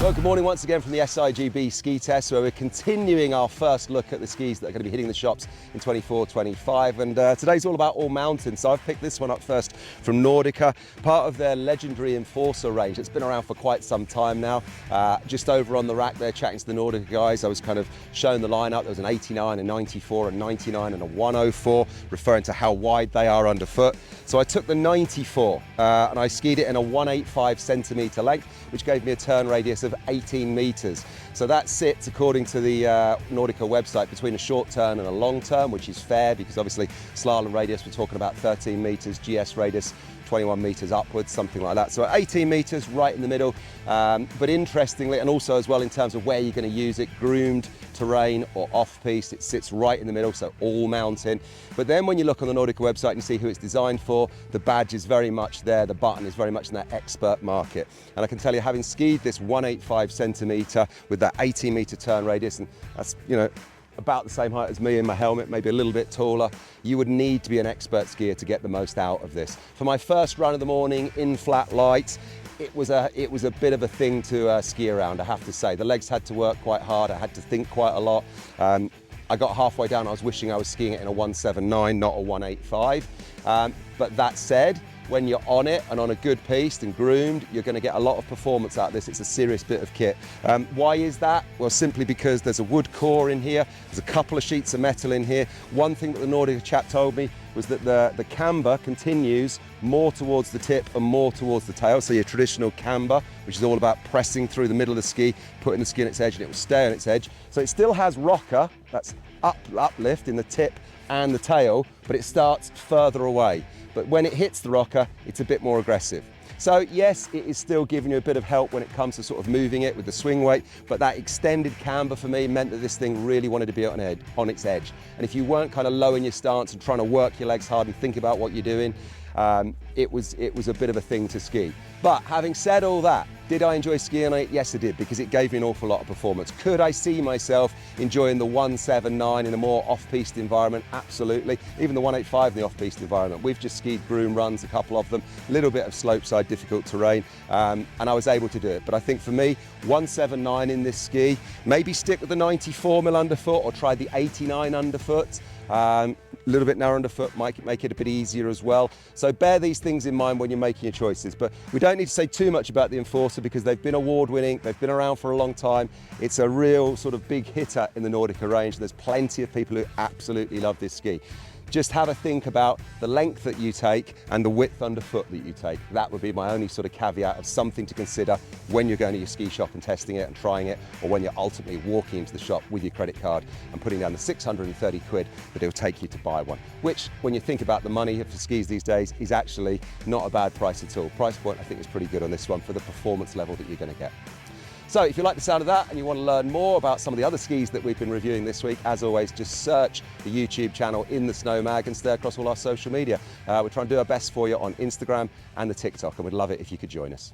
Well, good morning once again from the SIGB ski test, where we're continuing our first look at the skis that are going to be hitting the shops in 24-25, and today's all about all mountain. So I've picked this one up first from Nordica, part of their legendary Enforcer range. It's been around for quite some time now. Just over on the rack there, chatting to the Nordica guys, I was kind of showing the lineup. There was an 89, a 94, a 99 and a 104, referring to how wide they are underfoot. So I took the 94 and I skied it in a 185 centimetre length, which gave me a turn radius of 18 meters. So that sits, according to the Nordica website, between a short turn and a long turn, which is fair because obviously slalom radius, we're talking about 13 meters, GS radius 21 meters upwards, something like that. So at 18 meters, right in the middle. But interestingly, and also as well in terms of where you're going to use it, groomed terrain or off-piste, it sits right in the middle, so all mountain. But then when you look on the Nordica website and you see who it's designed for, the badge is very much there, the button is very much in that expert market. And I can tell you, having skied this 185 centimetre with that 18 metre turn radius, and that's, you know, about the same height as me in my helmet, maybe a little bit taller, you would need to be an expert skier to get the most out of this. For my first run of the morning in flat light, it was a bit of a thing to ski around, I have to say. The legs had to work quite hard, I had to think quite a lot. I got halfway down, I was wishing I was skiing it in a 179, not a 185. But that said, when you're on it and on a good piste and groomed, you're going to get a lot of performance out of this. It's a serious bit of kit. Why is that? Well, simply because there's a wood core in here, there's a couple of sheets of metal in here. One thing that the Nordica chap told me was that the camber continues more towards the tip and more towards the tail. So your traditional camber, which is all about pressing through the middle of the ski, putting the ski on its edge, and it will stay on its edge. So it still has rocker, that's uplift in the tip and the tail, but it starts further away. But when it hits the rocker, it's a bit more aggressive. So yes, it is still giving you a bit of help when it comes to sort of moving it with the swing weight, but that extended camber for me meant that this thing really wanted to be on its edge. And if you weren't kind of low in your stance and trying to work your legs hard and think about what you're doing, it was a bit of a thing to ski. But having said all that, did I enjoy skiing on it? Yes, I did, because it gave me an awful lot of performance. Could I see myself enjoying the 179 in a more off-piste environment? Absolutely. Even the 185 in the off-piste environment. We've just skied groom runs, a couple of them, a little bit of slopeside, difficult terrain, and I was able to do it. But I think for me, 179 in this ski, maybe stick with the 94 mil underfoot or try the 89 underfoot. A little bit narrow underfoot might make it a bit easier as well. So bear these things in mind when you're making your choices. But we don't need to say too much about the Enforcer because they've been award-winning, they've been around for a long time. It's a real sort of big hitter in the Nordica range. There's plenty of people who absolutely love this ski. Just have a think about the length that you take and the width underfoot that you take. That would be my only sort of caveat of something to consider when you're going to your ski shop and testing it and trying it, or when you're ultimately walking into the shop with your credit card and putting down the 630 quid that it'll take you to buy one. Which, when you think about the money for skis these days, is actually not a bad price at all. Price point I think is pretty good on this one for the performance level that you're going to get. So if you like the sound of that and you want to learn more about some of the other skis that we've been reviewing this week, as always, just search the YouTube channel In The Snow Mag and stay across all our social media. We're trying to do our best for you on Instagram and the TikTok, and we'd love it if you could join us.